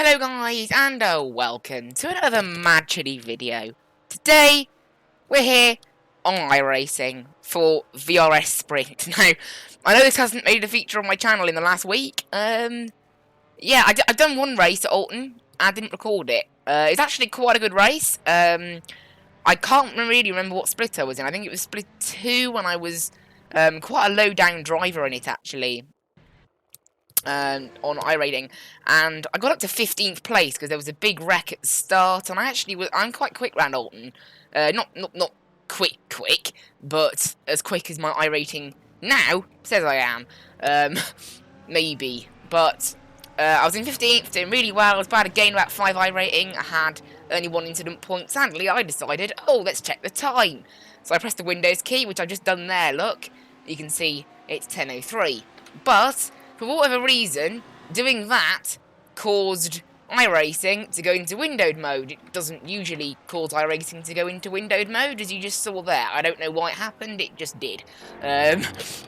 Hello guys, and welcome to another Mad Chitty video. Today, we're here on iRacing for VRS Sprint. Now, I know this hasn't made a feature on my channel in the last week. Yeah, I've done one race at Oulton. I didn't record it. It's actually quite a good race. I can't really remember what split I was in. I think it was split 2 when I was quite a low-down driver in it, actually. On iRacing, and I got up to 15th place because there was a big wreck at the start, and I'm quite quick round Oulton. Not quick, but as quick as my iRating now says I am. Maybe, but I was in 15th, doing really well. I was about to gain about 5 iRating. I had only 1 incident point. Sadly, I decided, let's check the time. So I pressed the Windows key, which I've just done there. Look, you can see it's 10:03, but for whatever reason, doing that caused iRacing to go into windowed mode. It doesn't usually cause iRacing to go into windowed mode, as you just saw there. I don't know why it happened, it just did.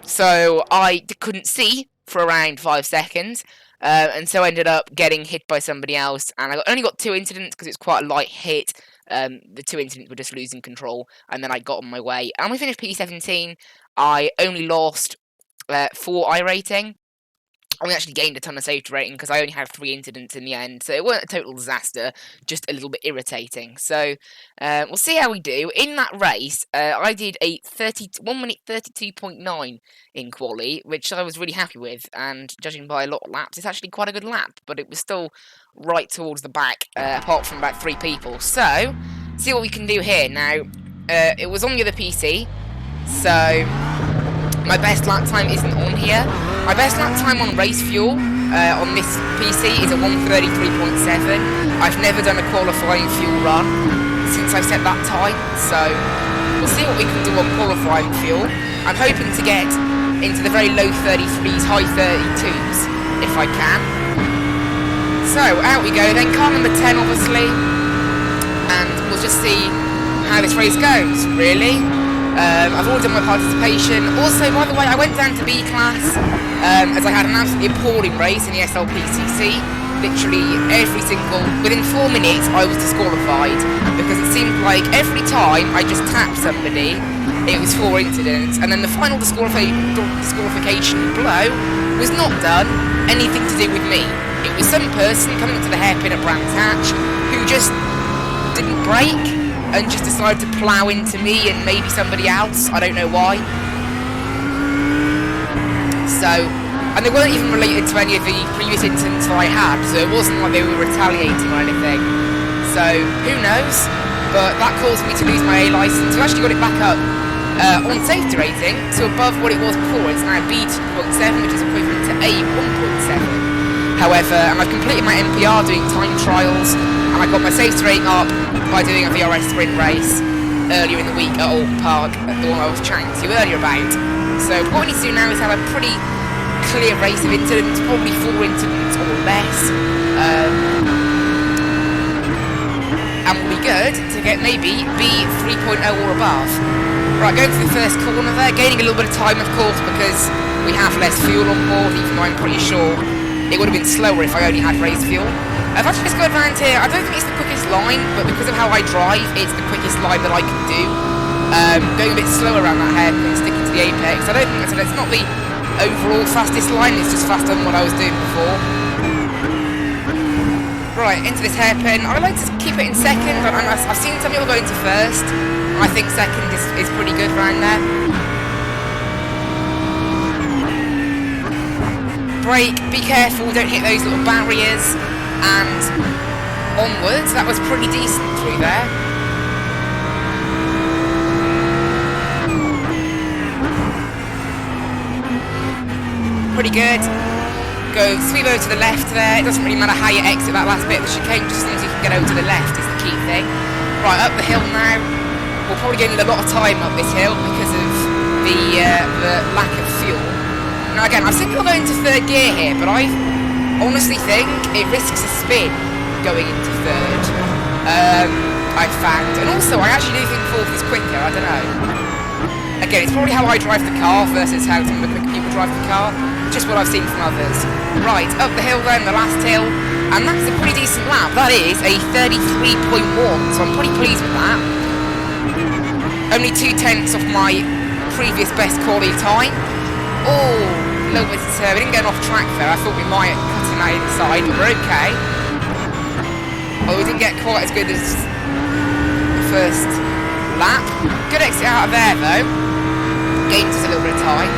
So I couldn't see for around 5 seconds, and so I ended up getting hit by somebody else, and I only got 2 incidents because it's quite a light hit. The 2 incidents were just losing control, and then I got on my way. And we finished P17. I only lost 4 iRating. I actually gained a ton of safety rating because I only had 3 incidents in the end, so it wasn't a total disaster, just a little bit irritating. So we'll see how we do. In that race, I did a 1 minute 32.9 in quali, which I was really happy with, and judging by a lot of laps, it's actually quite a good lap, but it was still right towards the back, apart from about 3 people. So, see what we can do here. Now, it was on the other PC, so my best lap time isn't on here. My best lap time on race fuel on this PC is a 1:33.7. I've never done a qualifying fuel run since I set that time, so we'll see what we can do on qualifying fuel. I'm hoping to get into the very low 33s, high 32s, if I can. So, out we go then, car number 10 obviously, and we'll just see how this race goes, really. I've already done my participation. Also, by the way, I went down to B class as I had an absolutely appalling race in the SLPCC. Literally within 4 minutes, I was disqualified because it seemed like every time I just tapped somebody, it was 4 incidents, and then the final disqualification blow was not done anything to do with me. It was some person coming to the hairpin at Brands Hatch who just didn't brake and just decided to plough into me and maybe somebody else. I don't know why. So, and they weren't even related to any of the previous incidents that I had, so it wasn't like they were retaliating or anything. So, who knows? But that caused me to lose my A license. I actually got it back up on safety rating to above what it was before. It's now B2.7, which is equivalent to A 1.7. However, and I've completed my NPR doing time trials, and I got my safety rating up by doing a VRS sprint race earlier in the week at Oulton Park, the one I was chatting to you earlier about. So what we need to do now is have a pretty clear race of incidents, probably 4 incidents or less, and we'll be good to get maybe B 3.0 or above. Right, going to the first corner there, gaining a little bit of time of course because we have less fuel on board, even though I'm pretty sure it would have been slower if I only had race fuel. I've actually just got around here. I don't think it's the quickest line, but because of how I drive, it's the quickest line that I can do. Going a bit slower around that hairpin, sticking to the apex. I don't think it's not the overall fastest line, it's just faster than what I was doing before. Right, into this hairpin. I like to keep it in second. I've seen some people go into first. I think second is pretty good around there. Brake, be careful, don't hit those little barriers, and onwards. That was pretty decent through there. Pretty good. Go sweep over to the left there. It doesn't really matter how you exit that last bit of the chicane, just as long as you can get over to the left is the key thing. Right, up the hill now. We'll probably gain a lot of time up this hill because of the lack of fuel. Now again, I've seen people go into 3rd gear here, but I honestly think it risks a spin going into 3rd. I've found. And also, I actually do think 4th is quicker, I don't know. Again, it's probably how I drive the car versus how some of the quicker people drive the car. Just what I've seen from others. Right, up the hill then, the last hill. And that's a pretty decent lap. That is a 33.1, so I'm pretty pleased with that. Only 2/10 off my previous best quality time. Oh, a little bit, we didn't get off track there. I thought we might cut him out inside, but we're okay. Well, we didn't get quite as good as the first lap. Good exit out of there, though. Gained us a little bit of time.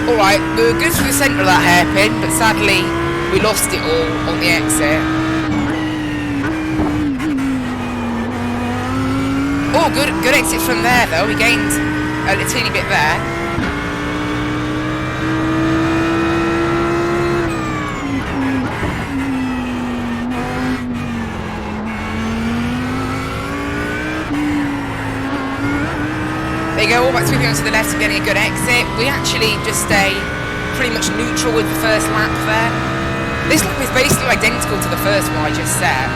Alright, we were good through the centre of that hairpin, but sadly we lost it all on the exit. Oh, good exit from there though. We gained a teeny bit there. There you go, all back sweeping onto the left and getting a good exit. We actually just stay pretty much neutral with the first lap there. This lap is basically identical to the first one I just set.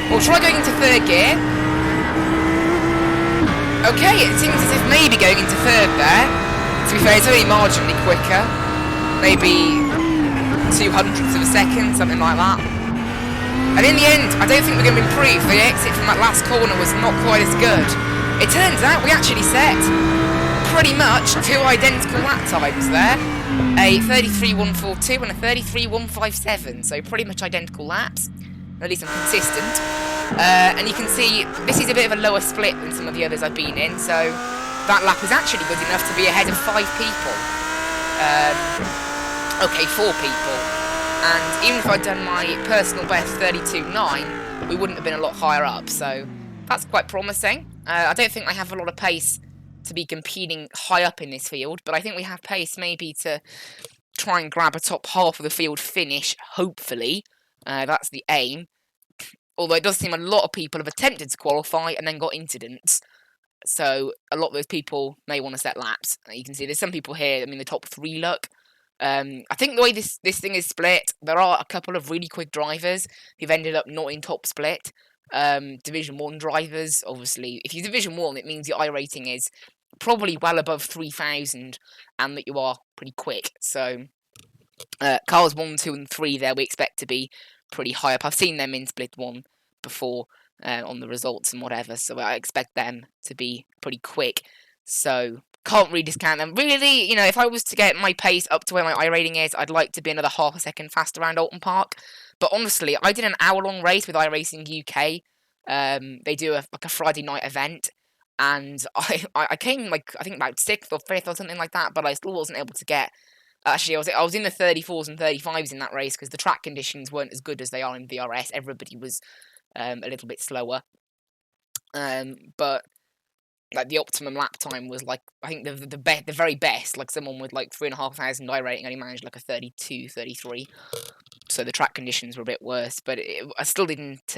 We'll try going into third gear. Okay, it seems as if maybe going into third there. To be fair, it's only marginally quicker. Maybe 0.02 of a second, something like that. And in the end, I don't think we're going to improve. The exit from that last corner was not quite as good. It turns out we actually set pretty much 2 identical lap times there. A 33.142 and a 33.157. So pretty much identical laps. At least I'm consistent. And you can see this is a bit of a lower split than some of the others I've been in. So that lap is actually good enough to be ahead of 5 people. Okay, 4 people. And even if I'd done my personal best 32.9, we wouldn't have been a lot higher up. So that's quite promising. I don't think I have a lot of pace to be competing high up in this field, but I think we have pace maybe to try and grab a top half of the field finish, hopefully. That's the aim. Although it does seem a lot of people have attempted to qualify and then got incidents. So a lot of those people may want to set laps. You can see there's some people here, I mean the top 3 look. I think the way this thing is split, there are a couple of really quick drivers who've ended up not in top split. Division 1 drivers, obviously. If you're Division 1, it means your iRating is probably well above 3,000 and that you are pretty quick. So cars 1, 2 and 3 there we expect to be pretty high up. I've seen them in Split 1 before on the results and whatever, so I expect them to be pretty quick. So can't really discount them. Really, you know, if I was to get my pace up to where my iRating is, I'd like to be another half a second faster around Oulton Park. But honestly, I did an hour-long race with iRacing UK. They do a Friday night event, and I came like I think about 6th or 5th or something like that. But I still wasn't able to get. Actually, I was in the 34s and 35s in that race because the track conditions weren't as good as they are in VRS. Everybody was a little bit slower, but like the optimum lap time was like I think the very best. Like someone with like 3,500 iRating only managed like a 32, 33. So the track conditions were a bit worse, but I still didn't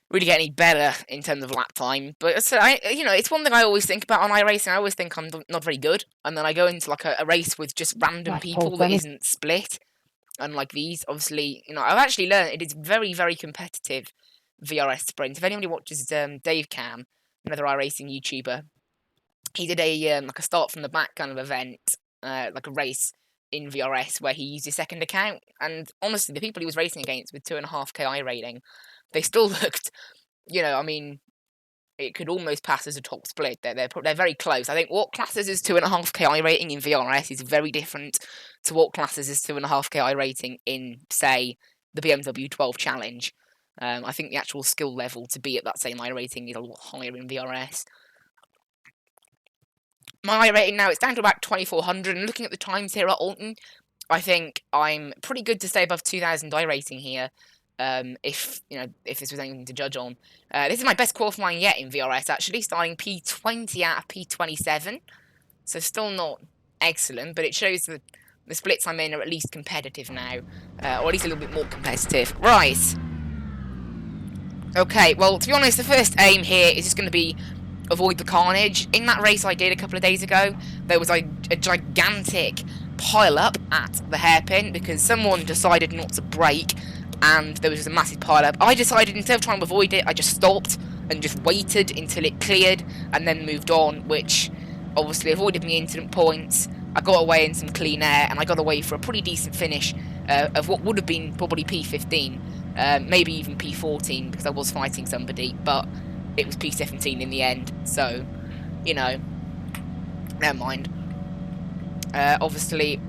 really get any better in terms of lap time. But so you know, it's one thing I always think about on iRacing. I always think I'm not very good, and then I go into like a race with just random people that isn't split. Unlike these, obviously, you know, I've actually learned it is very, very competitive VRS sprint. If anybody watches Dave Cam, another iRacing YouTuber, he did a like a start from the back kind of event, like a race in VRS where he used his second account, and honestly the people he was racing against with 2.5k iRating, they still looked, you know, I mean it could almost pass as a top split. They're very close. I think what classes as 2.5k iRating in VRS is very different to what classes as 2.5k iRating in say the BMW 12 Challenge. I think the actual skill level to be at that same iRating is a lot higher in VRS. My iRating now, it's down to about 2,400, and looking at the times here at Oulton, I think I'm pretty good to stay above 2,000 iRating here, if this was anything to judge on. This is my best qualifying yet in VRS, actually, starting P20 out of P27, so still not excellent, but it shows that the splits I'm in are at least competitive now, or at least a little bit more competitive. Right. Okay, well, to be honest, the first aim here is just going to be avoid the carnage. In that race I did a couple of days ago, there was a gigantic pile-up at the hairpin because someone decided not to brake and there was just a massive pile-up. I decided instead of trying to avoid it, I just stopped and just waited until it cleared and then moved on, which obviously avoided me incident points. I got away in some clean air, and I got away for a pretty decent finish of what would have been probably P15, maybe even P14, because I was fighting somebody, but it was P17 in the end, so, you know, never mind. Obviously,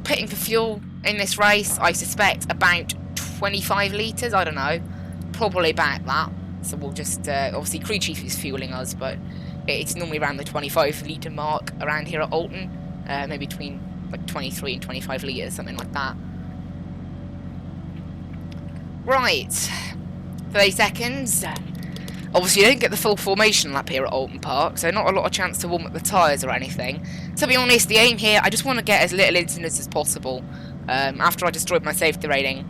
pitting for fuel in this race, I suspect about 25 litres, I don't know, probably about that. So we'll just, obviously Crew Chief is fueling us, but it's normally around the 25 litre mark around here at Oulton, maybe between like 23 and 25 litres, something like that. Right, 30 seconds. Obviously you don't get the full formation lap here at Oulton Park, so not a lot of chance to warm up the tyres or anything. To be honest, the aim here, I just want to get as little incidents as possible. After I destroyed my safety rating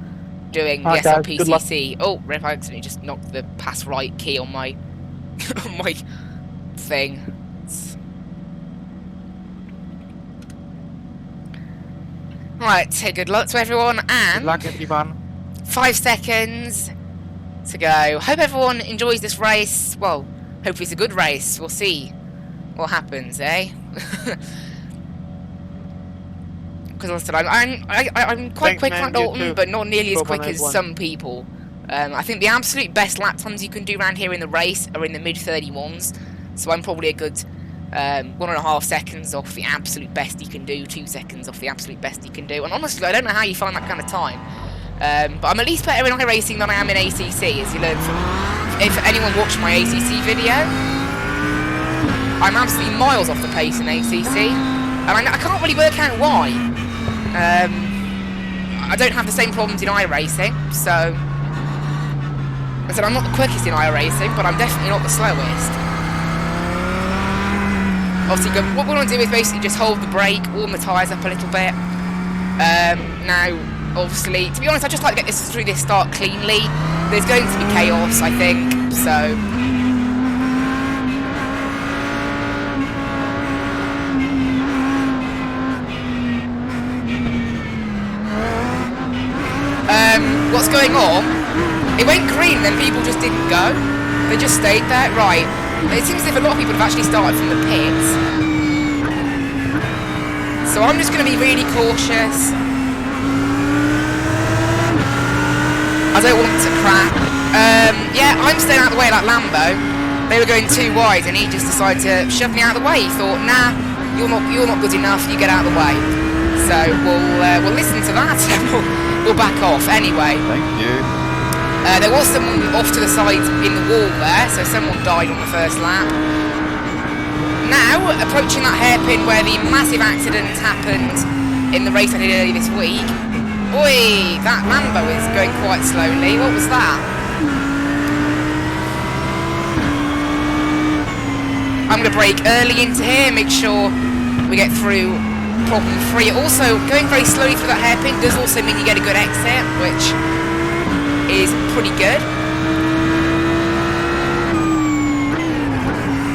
doing the SLPCC. Oh, rip, I accidentally just knocked the pass right key on my on my thing. Right, so good luck to everyone, and good luck, everyone. 5 seconds to go. Hope everyone enjoys this race. Well, hopefully it's a good race. We'll see what happens, eh? Because I said I'm quite quick at Oulton, but not nearly as quick as some people. I think the absolute best lap times you can do around here in the race are in the mid-31s. So I'm probably a good 1.5 seconds off the absolute best you can do, 2 seconds off the absolute best you can do. And honestly, I don't know how you find that kind of time. But I'm at least better in iRacing than I am in ACC, as you learn from... If anyone watched my ACC video, I'm absolutely miles off the pace in ACC. And I can't really work out why. I don't have the same problems in iRacing, so... I said I'm not the quickest in iRacing, but I'm definitely not the slowest. Obviously, what we want to do is basically just hold the brake, warm the tyres up a little bit. Now, obviously, to be honest, I just like to get this through this start cleanly. There's going to be chaos, I think, so... What's going on? It went green, then people just didn't go. They just stayed there. Right. It seems as if a lot of people have actually started from the pits. So I'm just going to be really cautious. I don't want to crack. Yeah, I'm staying out of the way of that Lambo. They were going too wide, and he just decided to shove me out of the way. He thought, nah, you're not good enough. You get out of the way. So we'll listen to that. We'll back off anyway. Thank you. There was someone off to the side in the wall there, so someone died on the first lap. Now, approaching that hairpin where the massive accident happened in the race I did earlier this week. Oi, that Lambo is going quite slowly. What was that? I'm going to brake early into here, make sure we get through problem-free. Also, going very slowly through that hairpin does also mean you get a good exit, which is pretty good.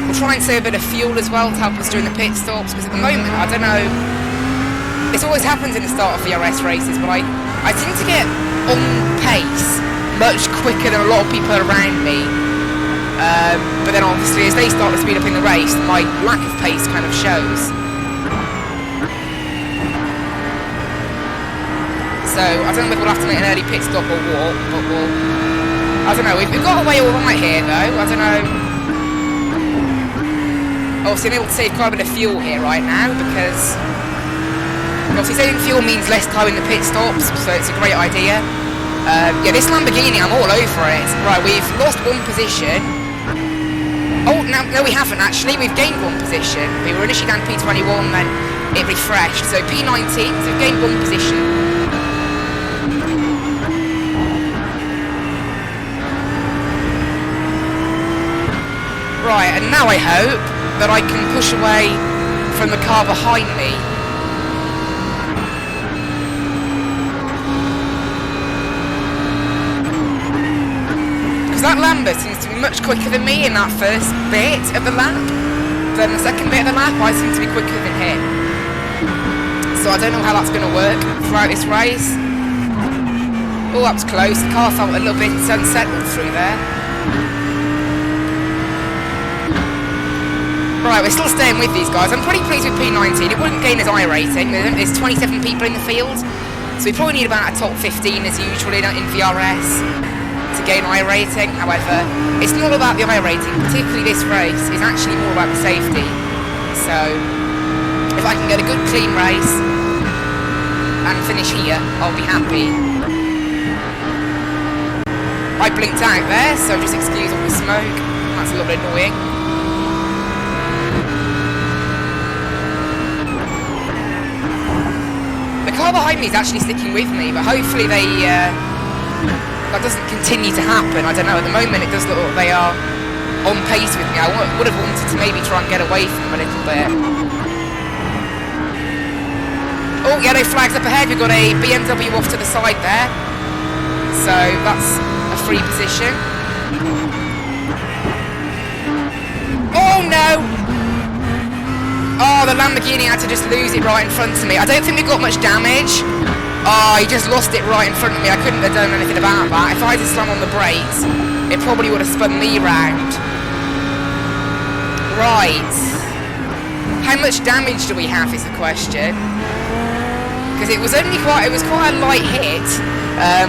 We'll try and save a bit of fuel as well to help us during the pit stops, because at the moment, I don't know, this always happens in the start of VRS races, but I seem to get on pace much quicker than a lot of people around me. But then obviously as they start to speed up in the race, my lack of pace kind of shows. So, I don't know if we'll have to make an early pit stop or what, but we'll... I don't know, we've got away alright here though, I don't know... Obviously I'm able to save quite a bit of fuel here right now, because... Obviously saving fuel means less time in the pit stops, so it's a great idea. Yeah, this Lamborghini, I'm all over it. Right, we've lost one position. Oh, no we haven't actually, we've gained one position. We were initially down P21, then it refreshed, so P19, so we've gained one position. Right, and now I hope that I can push away from the car behind me. Because that Lambo seems to be much quicker than me in that first bit of the lap. Then the second bit of the lap, I seem to be quicker than him. So I don't know how that's going to work throughout this race. Oh, that was close. The car felt a little bit unsettled through there. Right, we're still staying with these guys. I'm pretty pleased with P19. It wouldn't gain as iRacing. There's 27 people in the field. So we probably need about a top 15 as usual in VRS to gain iRating. However, it's not about the iRating, particularly this race. It's actually more about the safety. So, if I can get a good clean race and finish here, I'll be happy. I blinked out there, so just excuse all the smoke. That's a little bit annoying. The car behind me is actually sticking with me, but hopefully that doesn't continue to happen. I don't know, at the moment it does look like they are on pace with me. I would have wanted to maybe try and get away from them a little bit. Oh, yellow flags up ahead. We've got a BMW off to the side there. So that's a free position. Oh no! Oh, the Lamborghini had to just lose it right in front of me. I don't think we got much damage. Oh, he just lost it right in front of me. I couldn't have done anything about that. If I had slammed on the brakes, it probably would have spun me round. Right. How much damage do we have is the question. Because it was quite a light hit,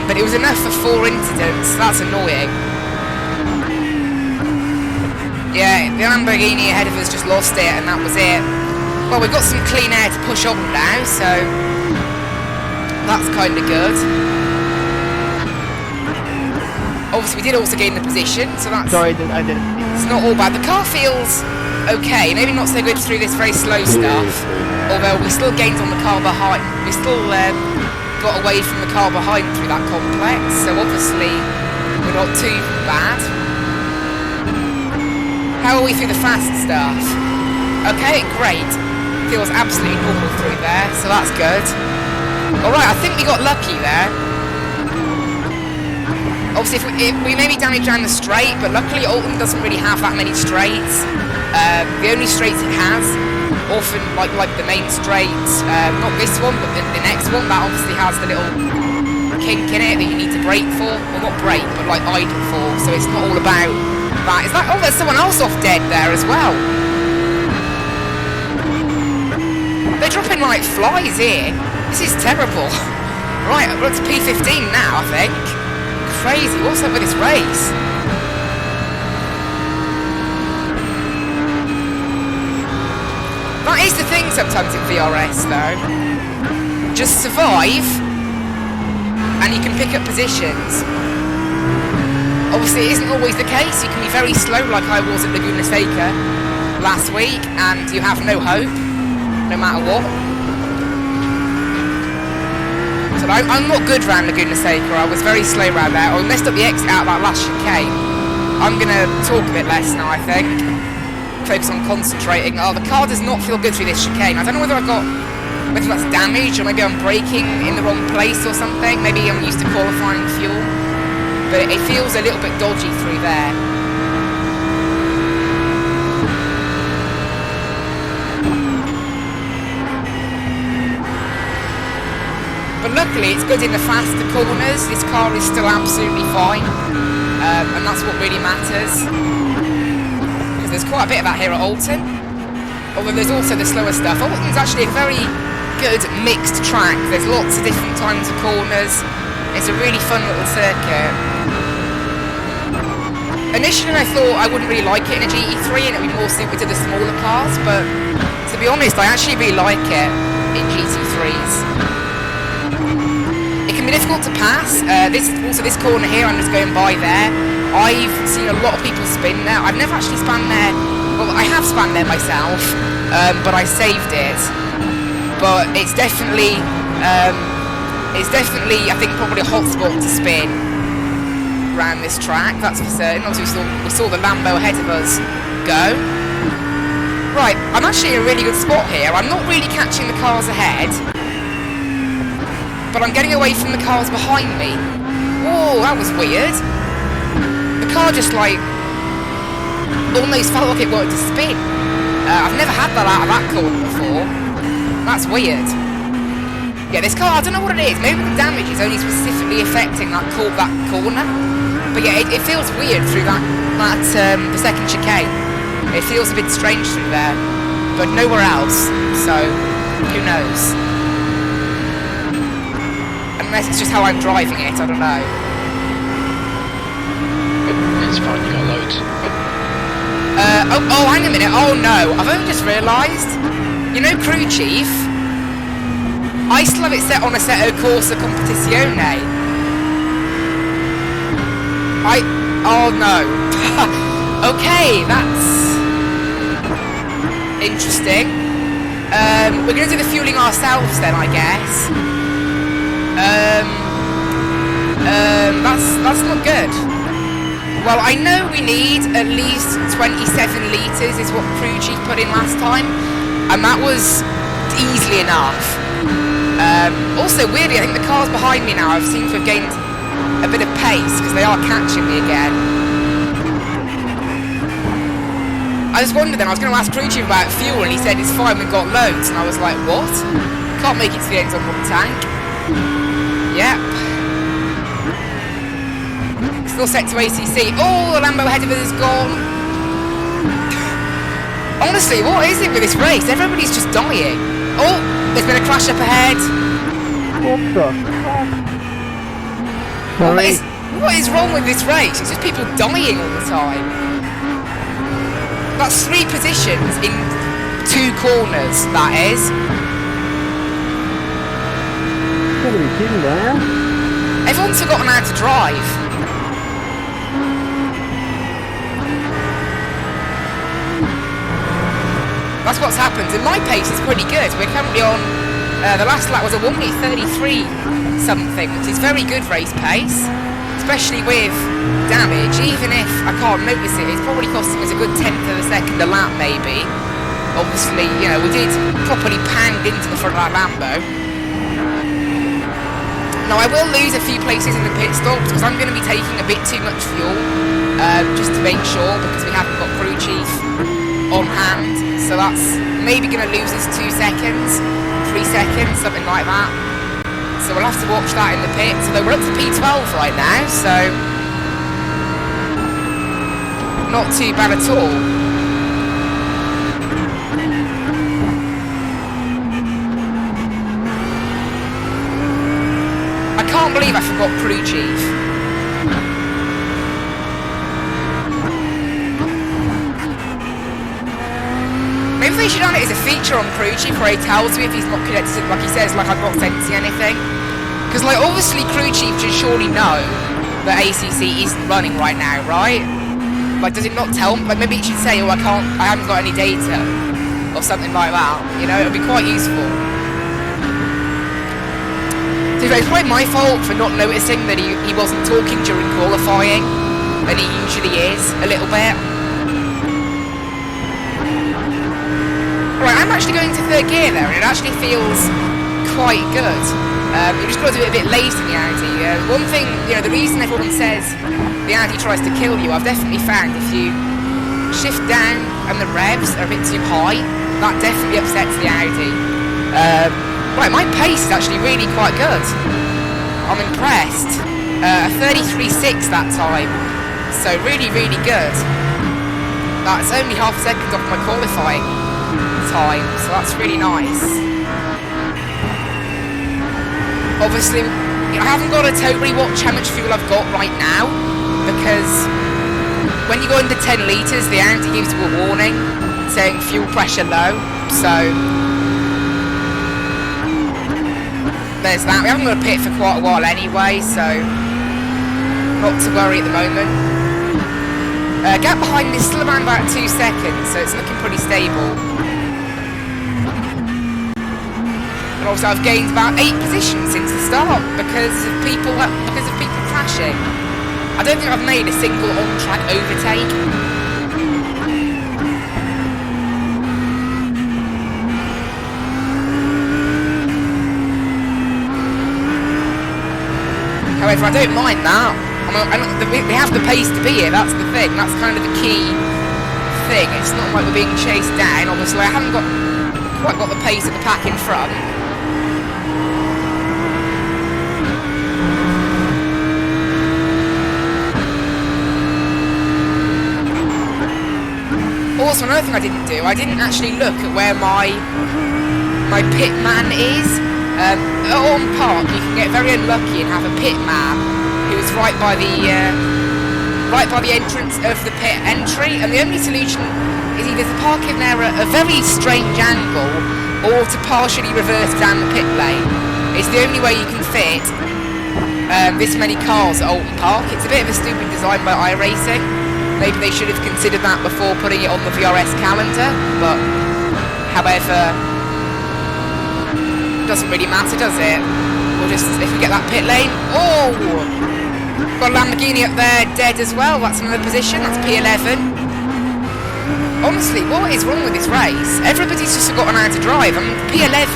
but it was enough for 4 incidents. That's annoying. Yeah, the Lamborghini ahead of us just lost it, and that was it. Well, we've got some clean air to push on now, so that's kind of good. Obviously, we did also gain the position, so that's... Sorry, I didn't. It's not all bad. The car feels okay. Maybe not so good through this very slow stuff, although we still gained on the car behind. We still got away from the car behind through that complex, so obviously we're not too bad. How are we through the fast stuff? Okay, great. Feels absolutely normal through there, so that's good. Alright, I think we got lucky there. Obviously, if we maybe damaged down the straight, but luckily Oulton doesn't really have that many straights. The only straights it has, often like the main straight, not this one, but the next one, that obviously has the little kink in it that you need to brake for. Well, not brake, but like idle for, so it's not all about that. Is that? Oh, there's someone else off dead there as well. They're dropping like flies here. This is terrible. Right, we're up to P15 now, I think. Crazy, what's up with this race? That is the thing sometimes in VRS though. Just survive and you can pick up positions. Obviously it isn't always the case. You can be very slow like I was at Laguna Seca last week and you have no hope, no matter what. So I'm not good round Laguna Seca. I was very slow round there. I messed up the exit out of that last chicane. I'm going to talk a bit less now, I think. Focus on concentrating. Oh, the car does not feel good through this chicane. I don't know whether that's damage or maybe I'm braking in the wrong place or something. Maybe I'm used to qualifying fuel. But it feels a little bit dodgy through there. But luckily it's good in the faster corners. This car is still absolutely fine. And that's what really matters. Because there's quite a bit of that here at Oulton. Although there's also the slower stuff. Oulton's actually a very good mixed track. There's lots of different kinds of corners. It's a really fun little circuit. Initially I thought I wouldn't really like it in a GT3 and it would be more suited to the smaller cars, but to be honest I actually really like it in GT3s. It can be difficult to pass. This corner here I'm just going by there. I've seen a lot of people spin there. I've never actually spun there. Well, I have spun there myself, but I saved it. But it's definitely I think probably a hot spot to spin around this track, that's for certain. Obviously we saw the Lambo ahead of us go. Right, I'm actually in a really good spot here. I'm not really catching the cars ahead, but I'm getting away from the cars behind me. Whoa, that was weird. The car just like almost felt like it wanted to spin. I've never had that out of that corner before. That's weird. Yeah, this car, I don't know what it is. Maybe the damage is only specifically affecting that corner. But yeah, it feels weird through the second chicane. It feels a bit strange through there, but nowhere else. So who knows? Unless it's just how I'm driving it, I don't know. It's fine, you got loads. Oh, hang a minute. Oh no, I've only just realised. You know, crew chief. I still have it set on a Assetto Corsa Competizione. Oh no. Okay, that's interesting. We're going to do the fueling ourselves then, I guess. That's not good. Well, I know we need at least 27 litres is what crew chief put in last time, and that was easily enough. Also, weirdly, I think the cars behind me now have seemed to have gained a bit of pace because they are catching me again. I just wondered then, I was going to ask crew chief about fuel and he said it's fine, we've got loads, and I was like, what? Can't make it to the end on one tank. Yep. Still set to ACC. Oh, the Lambo ahead of us is gone. Honestly, what is it with this race? Everybody's just dying. Oh, there's been a crash up ahead. What the fuck? What is wrong with this race? It's just people dying all the time. That's 3 positions in 2 corners, that is. You gotta be kidding, man. Everyone's forgotten how to drive. That's what's happened, and my pace is pretty good. We're currently on, the last lap was a 1:33 something, which is very good race pace, especially with damage. Even if I can't notice it, it's probably costing us a good 1/10 of a second a lap maybe. Obviously, you know, we did properly pound into the front of that Lambo. Now I will lose a few places in the pit stops because I'm going to be taking a bit too much fuel, just to make sure, because we haven't got crew chief on hand. So that's maybe going to lose us 2 seconds, 3 seconds, something like that. So we'll have to watch that in the pits. Although we're up to P12 right now, so not too bad at all. I can't believe I forgot crew chief. Maybe they should have it as a feature on crew chief where he tells me if he's not connected, like he says, like I've not sent you anything. Because, like, obviously crew chief should surely know that ACC isn't running right now, right? Like, does it not tell me? Like, maybe it should say, oh, I haven't got any data, or something like that. You know, it would be quite useful. So it's probably my fault for not noticing that he wasn't talking during qualifying, and he usually is, a little bit. Right, I'm actually going to 3rd gear there, and it actually feels quite good. You just got to do it a bit late in the Audi. One thing, you know, the reason everyone says the Audi tries to kill you, I've definitely found if you shift down and the revs are a bit too high, that definitely upsets the Audi. Right, my pace is actually really quite good. I'm impressed. 33.6 that time, so really, really good. That's only half a second off my qualifying time, so that's really nice. Obviously, I haven't got to totally watch how much fuel I've got right now, because when you go under 10 litres, the Audi gives you a warning saying fuel pressure low, so there's that. We haven't got a pit for quite a while anyway, so not to worry at the moment. Gap behind me is still around about 2 seconds, so it's looking pretty stable. And also I've gained about 8 positions since the start because of people crashing. I don't think I've made a single on-track overtake. However, I don't mind that. We have the pace to be here, that's the thing. That's kind of the key thing. It's not like we're being chased down. Obviously, I haven't quite got the pace of the pack in front. also another thing I didn't do, I didn't actually look at where my pit man is. At Oulton Park, you can get very unlucky and have a pit man who's right by the entrance of the pit entry, and the only solution is either to park in there at a very strange angle or to partially reverse down the pit lane. It's the only way you can fit this many cars at Oulton Park. It's a bit of a stupid design by iRacing. Maybe they should have considered that before putting it on the VRS calendar, but however, it doesn't really matter, does it? We'll just, if we get that pit lane, oh! Got a Lamborghini up there, dead as well. That's another position. That's P11. Honestly, what is wrong with this race? Everybody's just forgotten how to drive. I'm P11,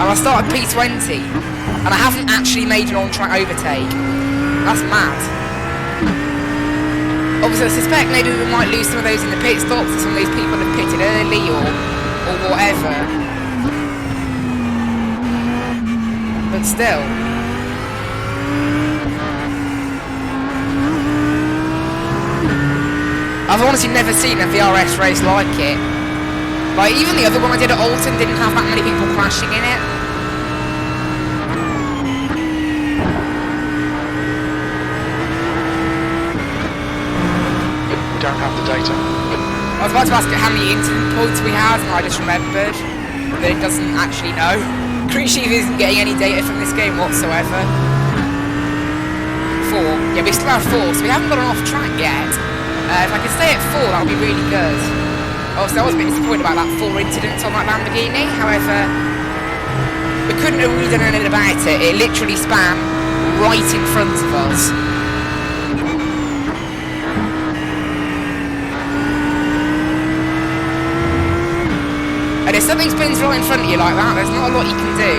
and I started P20, and I haven't actually made an on-track overtake. That's mad. Obviously, I suspect maybe we might lose some of those in the pit stops, and some of these people have pitted early or whatever. But still. I've honestly never seen a VRS race like it. Like, even the other one I did at Oulton didn't have that many people crashing in it. We don't have the data. I was about to ask it how many incident points we had, and I just remembered that it doesn't actually know. Crew Chief isn't getting any data from this game whatsoever. 4. Yeah, we still have 4, so we haven't got an off track yet. If I could stay at 4, that would be really good. Obviously, I was a bit disappointed about that 4 incidents on that Lamborghini. However, we couldn't have really done anything about it. It literally spam right in front of us. And if something spins right in front of you like that, there's not a lot you can do.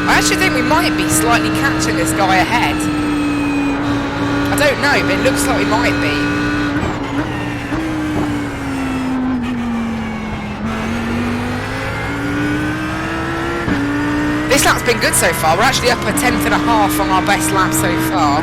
I actually think we might be slightly catching this guy ahead. I don't know, but it looks like we might be. This lap's been good so far. We're actually up a 10th and a half on our best lap so far.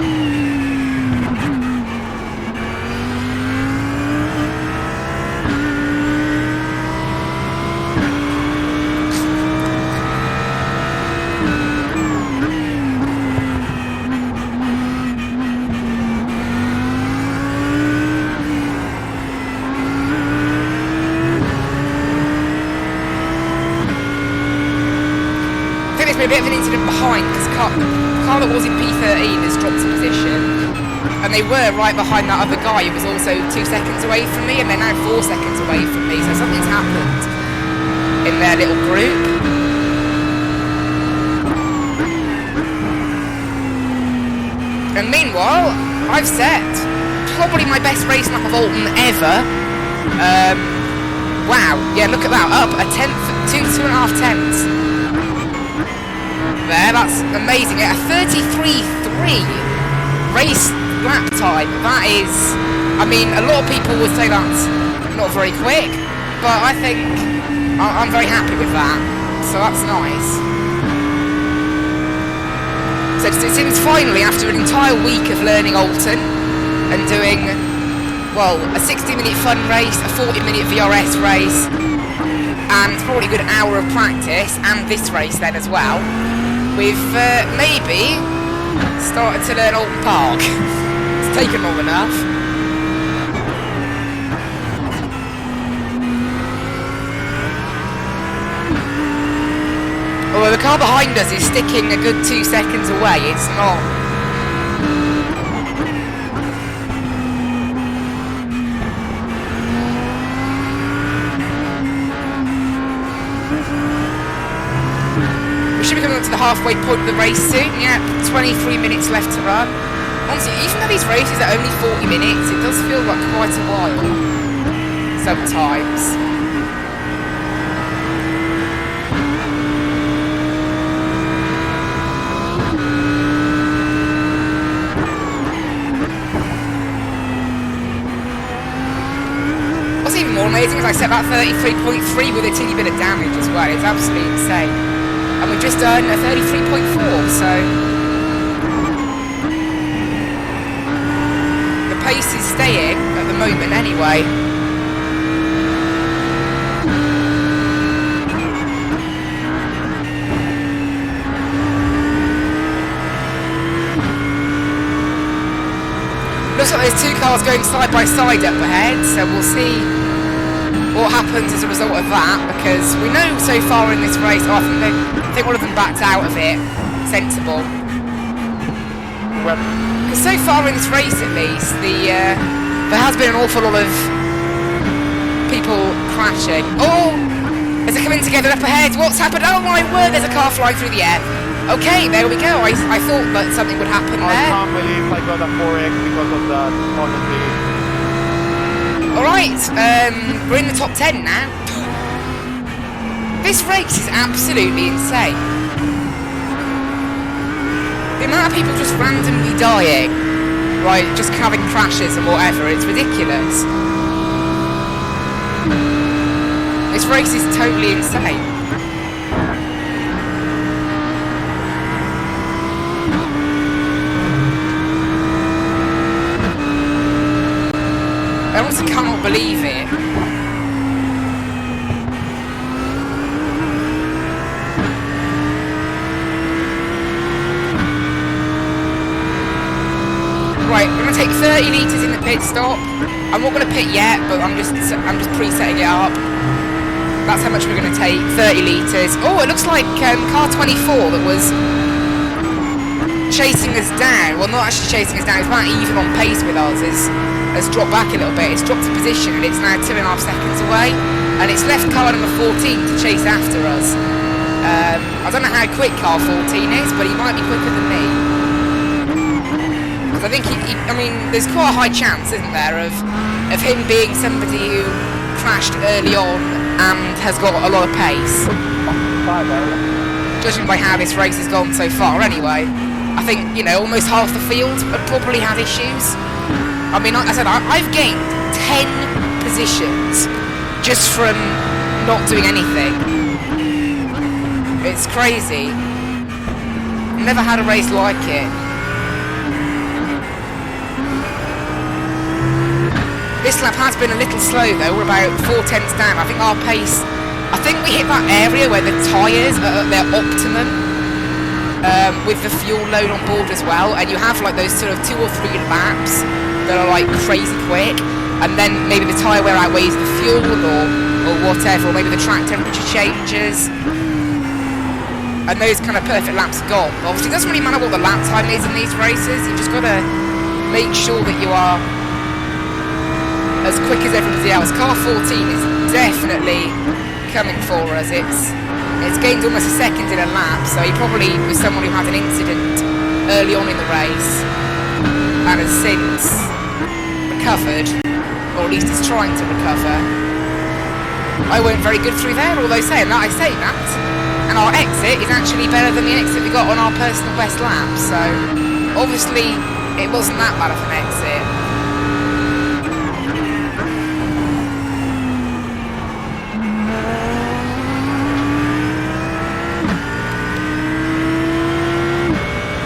A bit of an incident behind because the car that was in P13 has dropped a position, and they were right behind that other guy who was also 2 seconds away from me, and they're now 4 seconds away from me, so something's happened in their little group. And meanwhile, I've set probably my best race lap of Oulton ever. Wow, yeah, look at that, up a 2.5 tenths. There, that's amazing. At a 33.3 race lap time, that is, I mean, a lot of people would say that's not very quick, but I think I'm very happy with that, so that's nice. So it seems finally, after an entire week of learning Oulton and doing, well, a 60-minute fun race, a 40-minute VRS race, and probably a good hour of practice, and this race then as well, we've maybe started to learn Oulton Park. It's taken long enough. Although the car behind us is sticking a good 2 seconds away, it's not. Should be coming up to the halfway point of the race soon. Yeah, 23 minutes left to run. Honestly, even though these races are only 40 minutes, it does feel like quite a while sometimes. What's even more amazing is I set that 33.3 with a teeny bit of damage as well. It's absolutely insane. And we've just done a 33.4, so the pace is staying at the moment anyway. Looks like there's two cars going side by side up ahead, so we'll see what happens as a result of that, because we know so far in this race, I think one of them backed out of it. Sensible. Because so far in this race, at least, there has been an awful lot of people crashing. Oh, as they're coming together up ahead, what's happened? Oh my word, there's a car flying through the air. Okay, there we go. I thought that something would happen there. I can't believe I got a 4X because of that, honestly. Alright, we're in the top 10 now. This race is absolutely insane. The amount of people just randomly dying, right, just having crashes and whatever, it's ridiculous. This race is totally insane. I honestly cannot believe it. Right, we're going to take 30 litres in the pit stop. I'm not going to pit yet, but I'm just pre-setting it up. That's how much we're going to take, 30 litres. Oh, it looks like car 24 that was chasing us down. Well, not actually chasing us down, it's about even on pace with us. Has dropped back a little bit. It's dropped a position and it's now 2.5 seconds away, and it's left car number 14 to chase after us. I don't know how quick car 14 is, but he might be quicker than me, because I think I mean, there's quite a high chance, isn't there, of him being somebody who crashed early on and has got a lot of pace, judging by how this race has gone so far. Anyway, I think, you know, almost half the field have probably had issues. I mean, like I said, I've gained 10 positions just from not doing anything. It's crazy. Never had a race like it. This lap has been a little slow though, we're about 4 tenths down. I think our pace, I think we hit that area where the tyres are at their optimum, with the fuel load on board as well, and you have like those sort of 2 or 3 laps that are like crazy quick, and then maybe the tyre wear outweighs the fuel or whatever, or maybe the track temperature changes, and those kind of perfect laps are gone. Obviously it doesn't really matter what the lap time is in these races, you've just got to make sure that you are as quick as everybody else. Car 14 is definitely coming for us. It's gained almost a second in a lap, so he probably was someone who had an incident early on in the race and has since recovered, or at least is trying to recover. I weren't very good through there, although saying that, and our exit is actually better than the exit we got on our personal best lap, so obviously it wasn't that bad of an exit.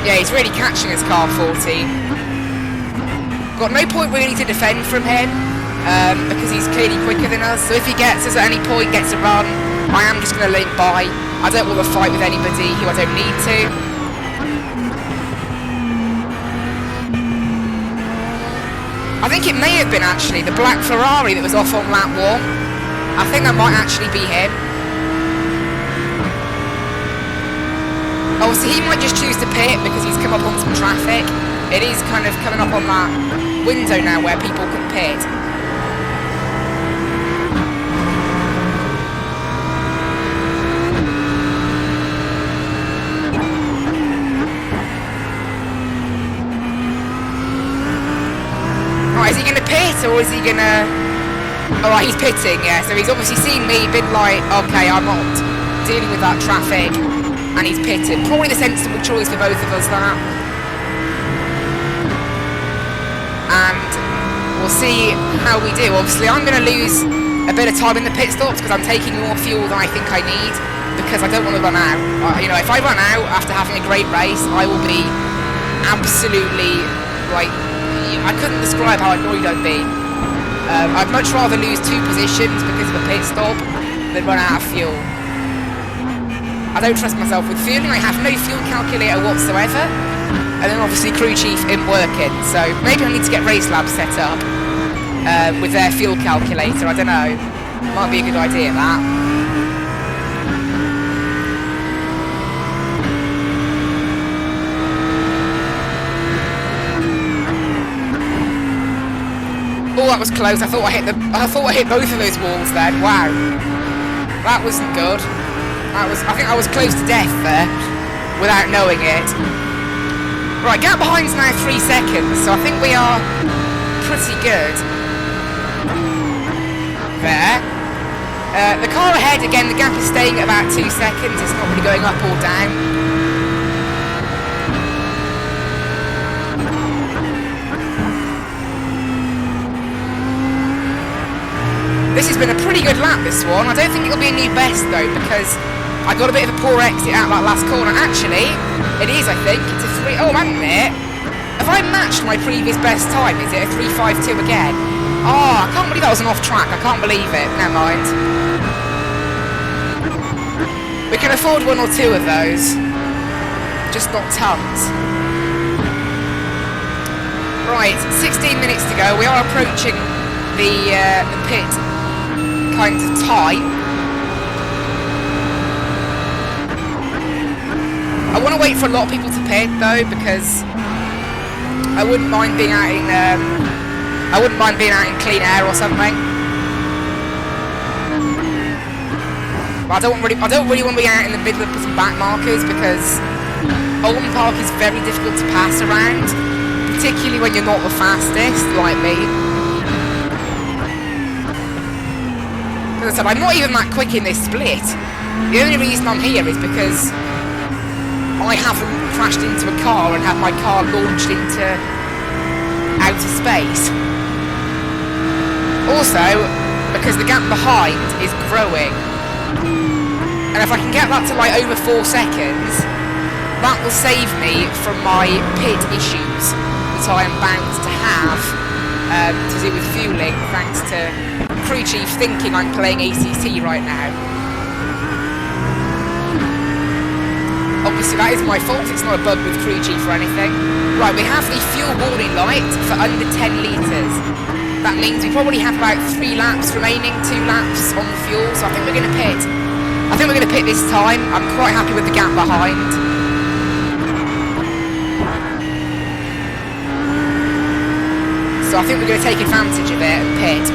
Yeah, he's really catching his car 14. Got no point really to defend from him, because he's clearly quicker than us, so if he gets us at any point, gets a run, I am just going to let him by. I don't want to fight with anybody who I don't need to. I think it may have been actually the black Ferrari that was off on lap 1. I think that might actually be him. Oh, so he might just choose to pit because he's come up on some traffic. It is kind of coming up on that window now where people can pit. Right, is he going to pit or is he going to... Alright, he's pitting, yeah. So he's obviously seen me, been like, okay, I'm not dealing with that traffic. And he's pitted. Probably the sensible choice for both of us, that. And we'll see how we do. Obviously, I'm going to lose a bit of time in the pit stops because I'm taking more fuel than I think I need, because I don't want to run out. You know, if I run out after having a great race, I will be absolutely, like, I couldn't describe how annoyed I'd be. I'd much rather lose 2 positions because of a pit stop than run out of fuel. I don't trust myself with fueling. I have no fuel calculator whatsoever. and then obviously crew chief isn't working, so maybe I need to get Race Lab set up with their fuel calculator. I don't know, might be a good idea that. Oh, that was close. I thought I hit both of those walls then. Wow, that wasn't good. I think I was close to death there without knowing it. Right, gap behind's now 3 seconds, so I think we are pretty good. There. The car ahead, again, the gap is staying at about 2 seconds. It's not really going up or down. This has been a pretty good lap, this one. I don't think it'll be a new best, though, because I got a bit of a poor exit out that last corner. Actually, it is, I think. It's a 3... Oh, hang on a minute. Have I matched my previous best time? Is it a 3:52 again? Oh, I can't believe that was an off-track. I can't believe it. Never mind. We can afford 1 or 2 of those. Just not tons. Right, 16 minutes to go. We are approaching the pit kind of time. I want to wait for a lot of people to pit though, because I wouldn't mind being out in clean air or something. But I don't really want to be out in the middle of some back markers, because Oulton Park is very difficult to pass around, particularly when you're not the fastest like me. As I said, I'm not even that quick in this split. The only reason I'm here is because I haven't crashed into a car and had my car launched into outer space. Also, because the gap behind is growing. And if I can get that to like over 4 seconds, that will save me from my pit issues that I am bound to have to do with fueling, thanks to crew chief thinking I'm playing ACC right now. Obviously that is my fault, it's not a bug with crew chief or anything. Right, we have the fuel warning light for under 10 litres. That means we probably have about 3 laps remaining, 2 laps on the fuel, so I think we're going to pit. I think we're going to pit this time. I'm quite happy with the gap behind. So I think we're going to take advantage of it and pit.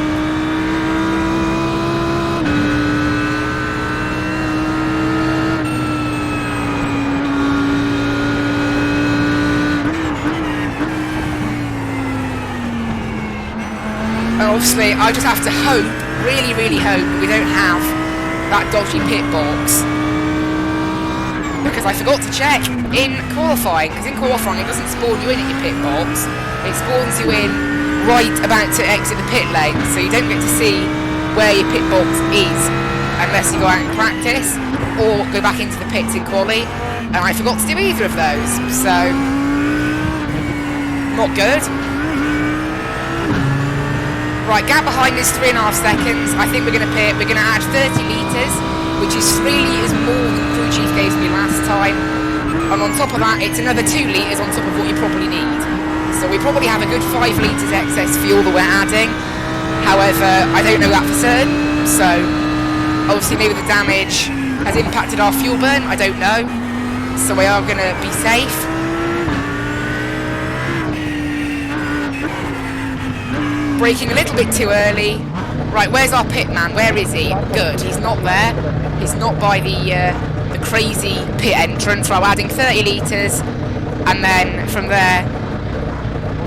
And obviously, I just have to hope, really, really hope, that we don't have that dodgy pit box. Because I forgot to check in qualifying, because in qualifying it doesn't spawn you in at your pit box, it spawns you in right about to exit the pit lane, so you don't get to see where your pit box is unless you go out and practice or go back into the pits in quali, and I forgot to do either of those, so not good. Right, gap behind is 3.5 seconds. I think we're going to pit. We're going to add 30 litres, which is 3 litres more than crew chief gave me last time, and on top of that it's another 2 litres on top of what you probably need. So we probably have a good 5 litres excess fuel that we're adding. However, I don't know that for certain, so obviously maybe the damage has impacted our fuel burn, I don't know. So we are going to be safe. Braking a little bit too early. Right, where's our pit man? Where is he? Good, he's not there. He's not by the crazy pit entrance. Right, we're adding 30 litres, and then from there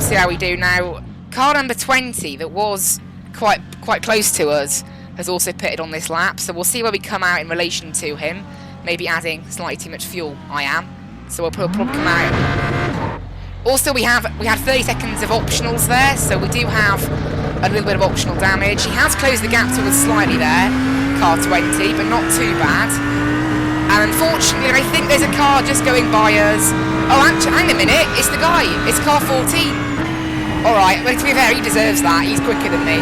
see how we do now. Car number 20 that was quite close to us has also pitted on this lap, so we'll see where we come out in relation to him. Maybe adding slightly too much fuel, I am. So we'll probably come out. Also we had 30 seconds of optionals there, so we do have a little bit of optional damage. He has closed the gap to us slightly there, car 20, but not too bad. And unfortunately I think there's a car just going by us. Oh, actually, hang a minute, it's the guy, it's car 14. Alright, well, to be fair, he deserves that. He's quicker than me.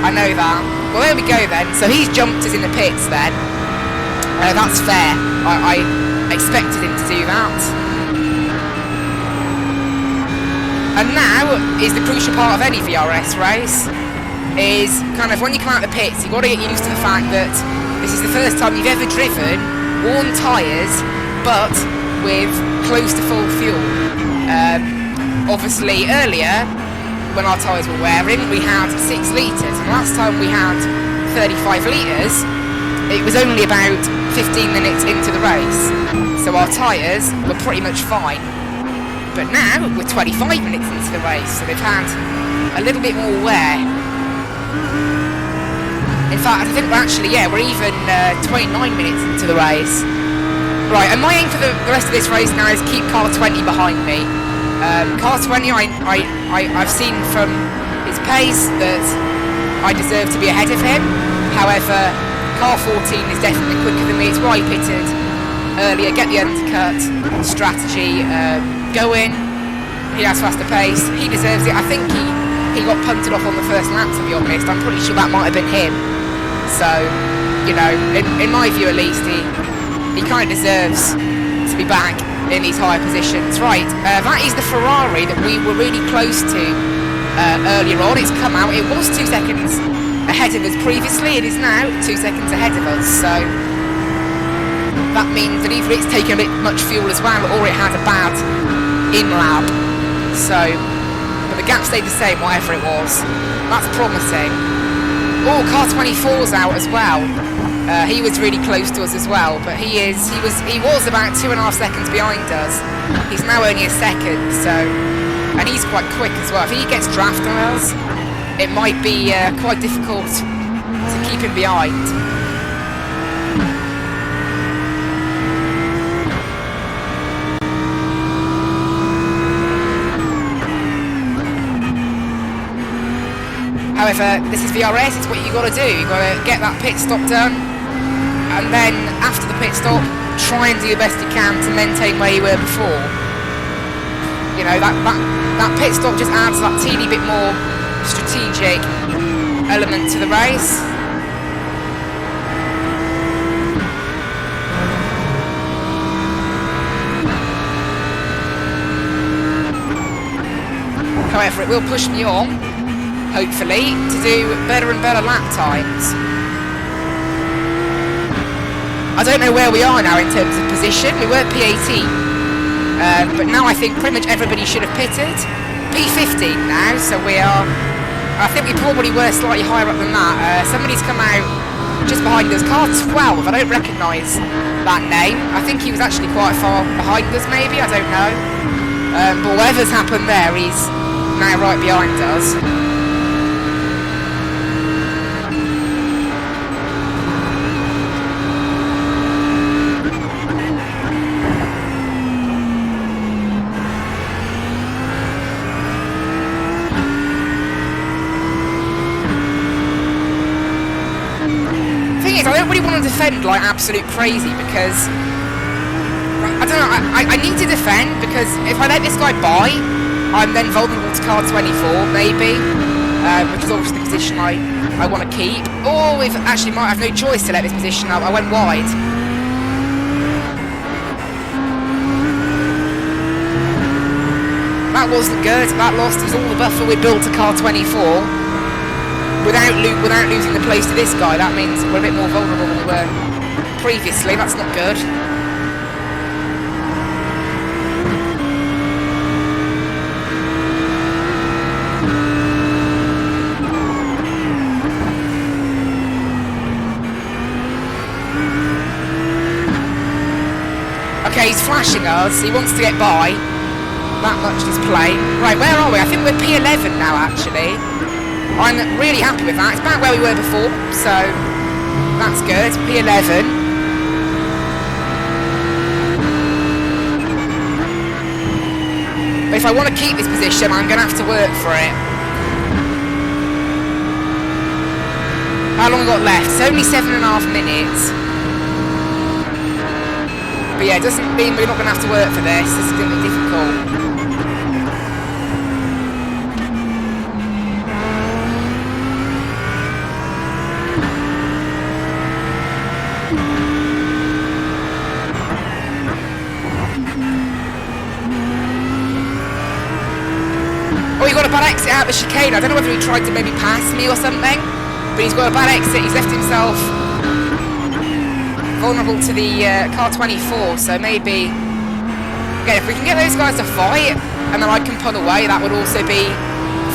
I know that. Well, there we go then. So he's jumped us in the pits then. That's fair. I expected him to do that. And now is the crucial part of any VRS race, is kind of when you come out of the pits, you've got to get used to the fact that this is the first time you've ever driven worn tyres, but with close to full fuel. Obviously earlier, when our tyres were wearing, we had 6 litres, and last time we had 35 litres, it was only about 15 minutes into the race, so our tyres were pretty much fine. But now we're 25 minutes into the race, so they've had a little bit more wear. In fact, I think we're actually, yeah, we're even 29 minutes into the race. Right, and my aim for the rest of this race now is keep car 20 behind me. Car 20, I've seen from his pace that I deserve to be ahead of him. However, car 14 is definitely quicker than me. It's why I pitted earlier, get the undercut strategy going. He has faster pace. He deserves it. I think he got punted off on the first lap, to be honest. I'm pretty sure that might have been him. So, you know, in my view at least, he kind of deserves to be back in these higher positions. Right, that is the Ferrari that we were really close to earlier on. It's come out. It was 2 seconds ahead of us previously. It is now 2 seconds ahead of us. So that means that either it's taken a bit much fuel as well, or it had a bad in-lap. So, but the gap stayed the same, whatever it was. That's promising. Oh, car 24's out as well. He was really close to us as well, but he was about 2.5 seconds behind us. He's now only a second, so, and he's quite quick as well. If he gets draft on us, it might be quite difficult to keep him behind. However, this is VRS, it's what you got to do. You've got to get that pit stop done, and then after the pit stop, try and do the best you can to maintain where you were before. You know, that pit stop just adds that teeny bit more strategic element to the race. However, it will push me on, hopefully, to do better and better lap times. I don't know where we are now in terms of position. We were P18, but now I think pretty much everybody should have pitted. P15 now, so we are, I think we probably were slightly higher up than that. Somebody's come out just behind us, car 12, I don't recognise that name. I think he was actually quite far behind us maybe, I don't know. But whatever's happened there, he's now right behind us. I don't really want to defend like absolute crazy because I don't know, I need to defend because if I let this guy by, I'm then vulnerable to car 24 maybe, which is obviously the position I want to keep. Or if actually might have no choice to let this position up, I went wide. That wasn't good, that lost us all the buffer we built to car 24. Without losing the place to this guy, that means we're a bit more vulnerable than we were previously. That's not good. Okay, he's flashing us. He wants to get by. That much is plain. Right, where are we? I think we're P11 now, actually. I'm really happy with that. It's about where we were before, so that's good. P11. But if I want to keep this position, I'm going to have to work for it. How long have we got left? It's only 7.5 minutes. But yeah, it doesn't mean we're not going to have to work for this. This is going to be difficult. out the chicane. I don't know whether he tried to maybe pass me or something, but he's got a bad exit. He's left himself vulnerable to the car 24, so maybe, again, if we can get those guys to fight and then I can pull away, that would also be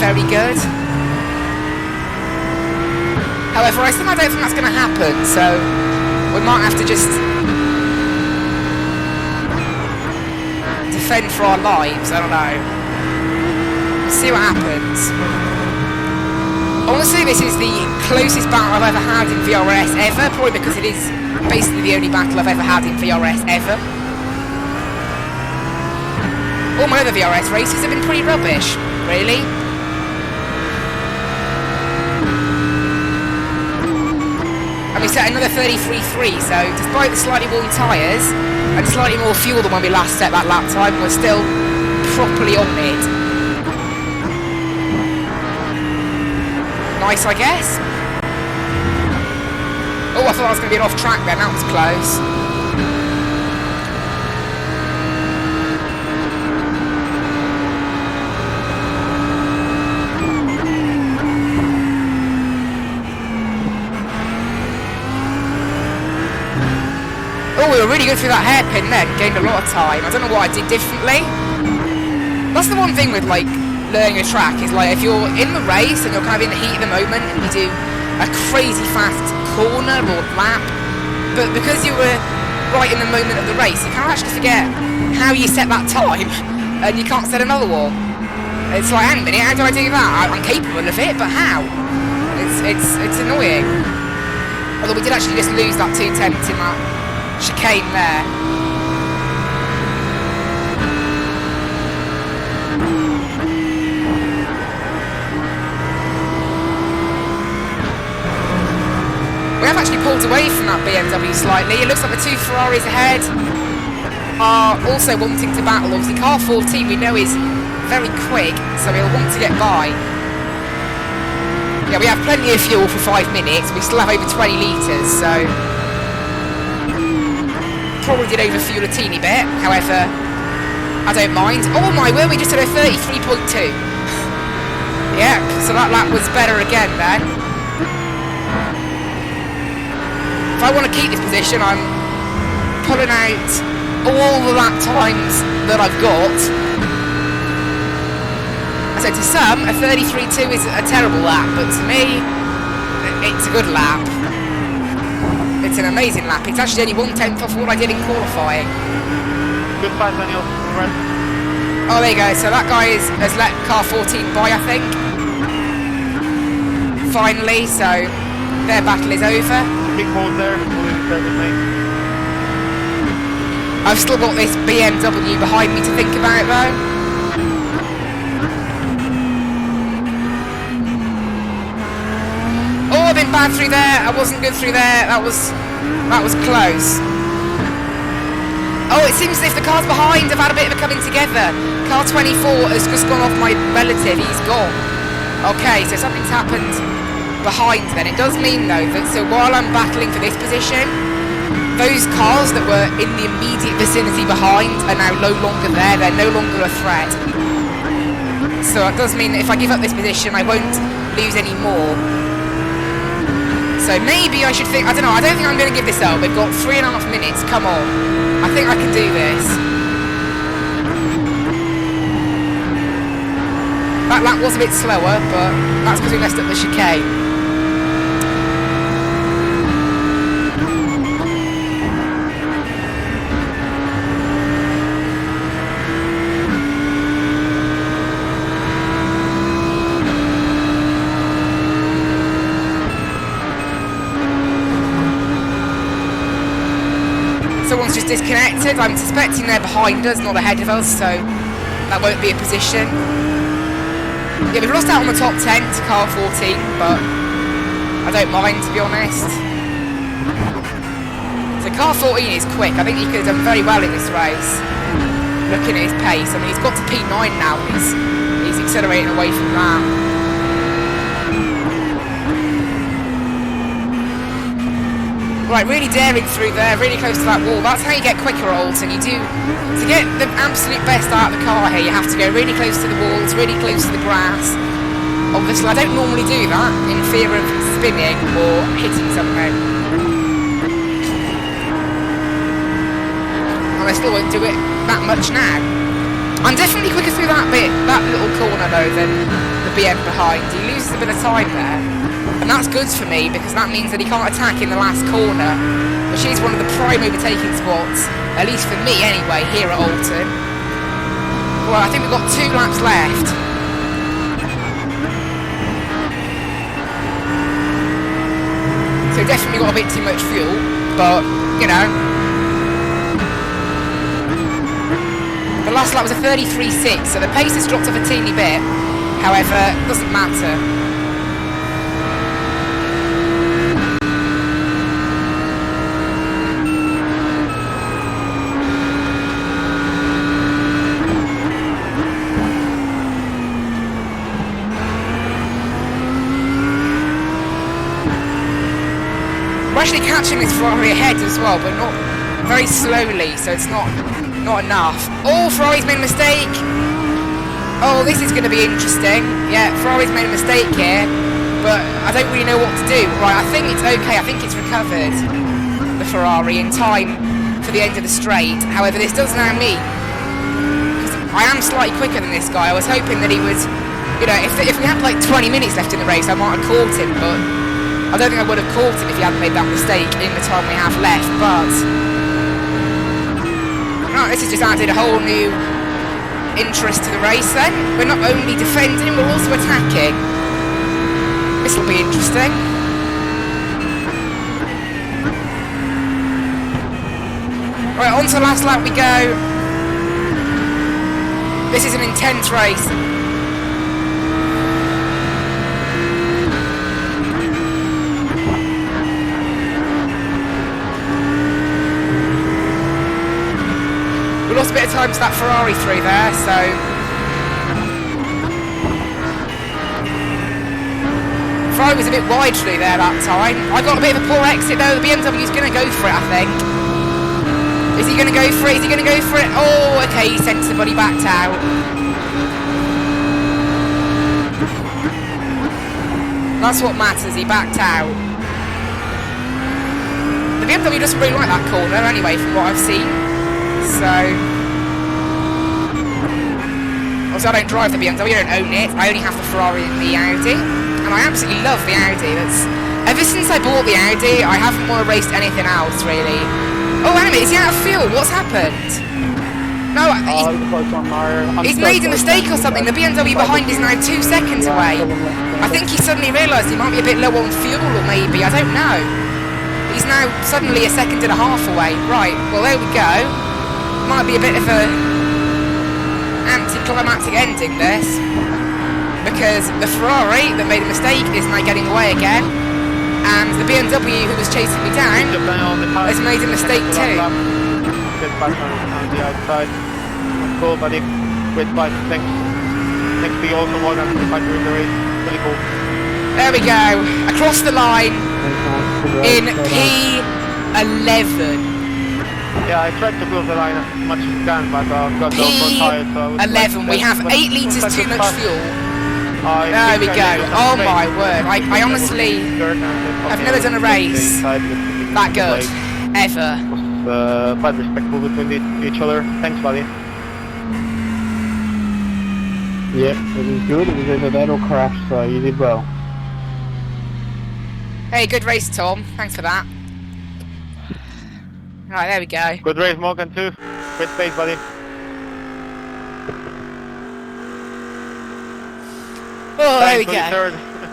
very good. However, I don't think that's going to happen, so we might have to just defend for our lives. I don't know. We'll see what happens. Honestly, this is the closest battle I've ever had in VRS ever, probably because it is basically the only battle I've ever had in VRS ever. All my other VRS races have been pretty rubbish, really. And we set another 33.3, so despite the slightly worn tyres and slightly more fuel than when we last set that lap time, we're still properly on it. Nice, I guess. Oh, I thought I was going to be off track then, that was close. Oh, we were really good through that hairpin then, gained a lot of time. I don't know what I did differently. That's the one thing with, like, learning a track, is like, if you're in the race and you're kind of in the heat of the moment and you do a crazy fast corner or lap, but because you were right in the moment of the race, you can't actually forget how you set that time, and you can't set another one. It's like, hang a minute, how do I do that? I'm capable of it, but how? It's annoying. Although we did actually just lose that 2 tenths in that chicane there. We have actually pulled away from that BMW slightly. It looks like the 2 Ferraris ahead are also wanting to battle. Obviously car 14 we know is very quick, so he'll want to get by. Yeah, we have plenty of fuel for 5 minutes. We still have over 20 litres, so probably did overfuel a teeny bit. However, I don't mind. Oh my word, we just had a 33.2. Yeah, so that lap was better again then. If I want to keep this position, I'm pulling out all the lap times that I've got. So to some, a 33.2 is a terrible lap, but to me, it's a good lap. It's an amazing lap. It's actually only 1/10 of what I did in qualifying. Good fight, Daniel. Right. Oh, there you go. So that guy has let car 14 by, I think. Finally, so their battle is over. Big hold there. I've still got this BMW behind me to think about, though. Oh, I've been bad through there. I wasn't good through there. That was close. Oh, it seems as if the cars behind have had a bit of a coming together. Car 24 has just gone off my relative. He's gone. Okay, so something's happened behind then. It does mean, though, that so while I'm battling for this position, those cars that were in the immediate vicinity behind are now no longer there. They're no longer a threat. So it does mean that if I give up this position, I won't lose any more. So maybe I should think, I don't know, I don't think I'm going to give this up. We've got 3.5 minutes, come on. I think I can do this. That lap was a bit slower, but that's because we messed up the chicane. Someone's just disconnected. I'm suspecting they're behind us, not ahead of us, so that won't be a position. Yeah, we've lost out on the top 10 to car 14, but I don't mind, to be honest. So car 14 is quick. I think he could have done very well in this race, looking at his pace. I mean, he's got to P9 now, and he's accelerating away from that. Right, really daring through there, really close to that wall. That's how you get quicker at Oulton. You do, to get the absolute best out of the car here, you have to go really close to the walls, really close to the grass, Obviously, I don't normally do that in fear of spinning or hitting something. And I still won't do it that much now. I'm definitely quicker through that little corner though, than the BM behind. He loses a bit of time there. And that's good for me, because that means that he can't attack in the last corner, which is one of the prime overtaking spots, at least for me anyway, here at Oulton. Well, I think we've got 2 laps left. So definitely got a bit too much fuel, but, you know. The last lap was a 33.6, so the pace has dropped off a teeny bit. However, it doesn't matter. We're actually catching this Ferrari ahead as well, but not very slowly, so it's not enough. Oh, Ferrari's made a mistake. Oh, this is going to be interesting. Yeah, Ferrari's made a mistake here, but I don't really know what to do. Right, I think it's okay. I think it's recovered, the Ferrari, in time for the end of the straight. However, this does now mean, I am slightly quicker than this guy. I was hoping that he would, you know, if we had like 20 minutes left in the race, I might have caught him, but I don't think I would have caught him if he hadn't made that mistake in the time we have left. But right, this has just added a whole new interest to the race then. We're not only defending, we're also attacking. This will be interesting. Right, on to the last lap we go. This is an intense race. We lost a bit of time to that Ferrari through there, so Ferrari was a bit wide through there that time. I got a bit of a poor exit though. The BMW's going to go for it, I think. Is he going to go for it? Is he going to go for it? Oh, okay, he sent somebody back out. That's what matters, he backed out. The BMW doesn't really like that corner anyway, from what I've seen. So, also I don't drive the BMW, I don't own it. I only have the Ferrari and the Audi, and I absolutely love the Audi. Ever since I bought the Audi, I haven't want to race anything else really. Oh, wait a minute, is he out of fuel? What's happened? No, he's made a mistake or something. The BMW behind is now 2 seconds away. I think he suddenly realised he might be a bit low on fuel, or maybe, I don't know. He's now suddenly 1.5 seconds away. Right, well there we go. Might be a bit of a anticlimactic ending this, because the Ferrari that made a mistake is now getting away again, and the BMW who was chasing me down has made a mistake too. Get back on the outside. Cool, buddy. Great fight. Thanks to you also more than the fight during the race. Really cool. There we go. Across the line in P11. Yeah, I tried to close the line as much as I can, but got the front tire, so... P11, we have 8 litres too much fuel. There we go. Oh my word. I honestly have never done a race that good, ever. Quite respectful between each other. Thanks, buddy. Yep, it was good. It was either that or crash, so you did well. Hey, good race, Tom. Thanks for that. Right, there we go. Good race, Morgan, too. Great pace, buddy. Oh, there we go. Third,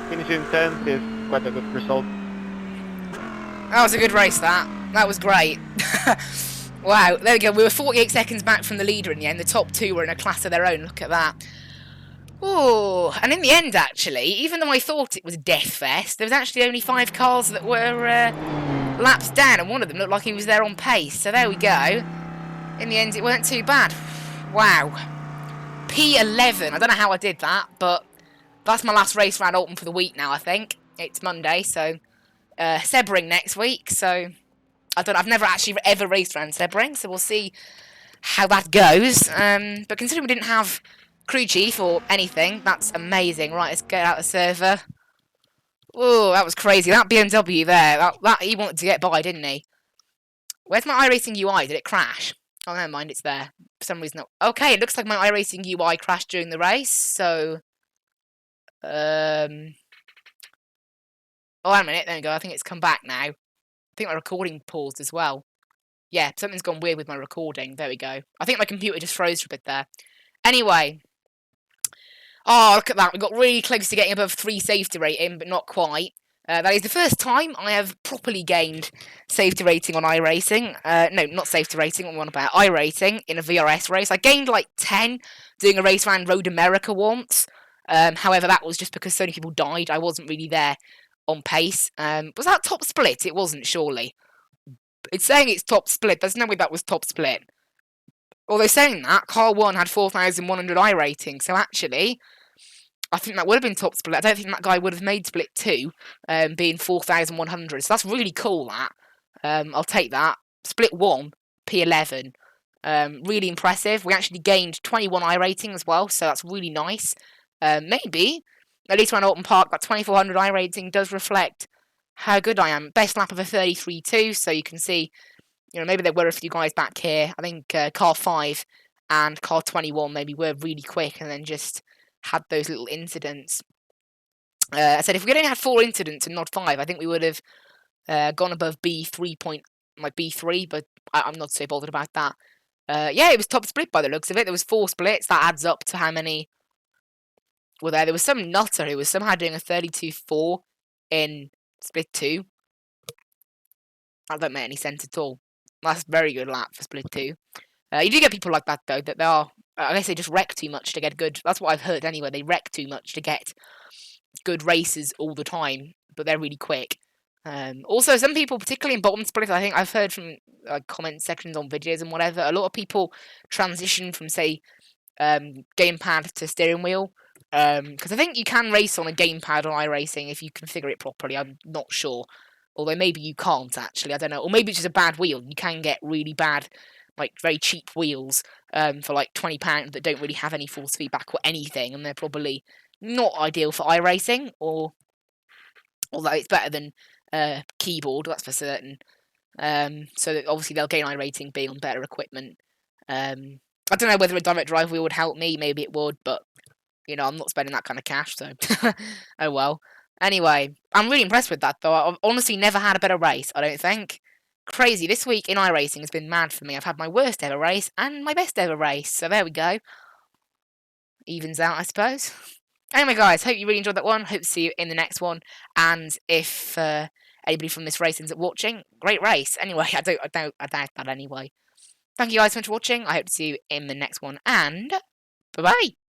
finishing 10th is quite a good result. That was a good race, that. That was great. Wow, there we go. We were 48 seconds back from the leader in the end. The top 2 were in a class of their own. Look at that. Oh, and in the end, actually, even though I thought it was Death Fest, there was actually only 5 cars that were laps down, and one of them looked like he was there on pace. So there we go. In the end, it weren't too bad. Wow. P11. I don't know how I did that, but that's my last race around Oulton for the week now, I think. It's Monday, so Sebring next week, so I don't know, I've never actually ever raced around Sebring, so we'll see how that goes. But considering we didn't have crew chief or anything. That's amazing. Right, let's get out the server. Oh, that was crazy. That BMW there, that he wanted to get by, didn't he? Where's my iRacing UI? Did it crash? Oh, never mind, it's there. For some reason. Okay, it looks like my iRacing UI crashed during the race, so... Oh, wait a minute, there we go. I think it's come back now. I think my recording paused as well. Yeah, something's gone weird with my recording. There we go. I think my computer just froze for a bit there. Anyway. Oh, look at that. We got really close to getting above 3 safety rating, but not quite. That is the first time I have properly gained safety rating on iRacing. No, not safety rating, what I'm on about. iRacing in a VRS race. I gained like 10 doing a race around Road America once. However, that was just because so many people died. I wasn't really there on pace. Was that top split? It wasn't, surely. It's saying it's top split. There's no way that was top split. Although saying that, car 1 had 4,100 iRating, so actually, I think that would have been top split. I don't think that guy would have made split 2, being 4,100. So that's really cool, that. I'll take that. Split 1, P11. Really impressive. We actually gained 21 iRating as well, so that's really nice. Maybe, at least around Oulton Park, that 2,400 iRating does reflect how good I am. Best lap of a 33.2, so you can see, you know, maybe there were a few guys back here. I think car 5 and car 21 maybe were really quick and then just had those little incidents. I said if we only had 4 incidents and not 5, I think we would have gone above B3 like B3, but I'm not so bothered about that. Yeah, it was top split by the looks of it. There was 4 splits. That adds up to how many were there. There was some nutter who was somehow doing a 32.4 in split 2. That don't make any sense at all. That's a very good lap for split 2. You do get people like that, though, that they are... I guess they just wreck too much to get good... That's what I've heard, anyway. They wreck too much to get good races all the time, but they're really quick. Also, some people, particularly in bottom split, I think I've heard from comment sections on videos and whatever, a lot of people transition from, say, gamepad to steering wheel. Because I think you can race on a gamepad on iRacing if you configure it properly. I'm not sure. Although maybe you can't, actually. I don't know. Or maybe it's just a bad wheel. You can get really bad, like, very cheap wheels for, like, £20 that don't really have any force feedback or anything. And they're probably not ideal for iRacing. Although it's better than keyboard, that's for certain. So that obviously they'll gain iRating being on better equipment. I don't know whether a direct drive wheel would help me. Maybe it would, but, you know, I'm not spending that kind of cash, so oh well. Anyway, I'm really impressed with that, though. I've honestly never had a better race, I don't think. Crazy. This week in iRacing has been mad for me. I've had my worst ever race and my best ever race, so there we go. Evens out, I suppose. Anyway, guys, hope you really enjoyed that one. Hope to see you in the next one. And if anybody from this race ends up watching, great race. Anyway, I doubt that anyway. Thank you guys so much for watching. I hope to see you in the next one, and bye-bye.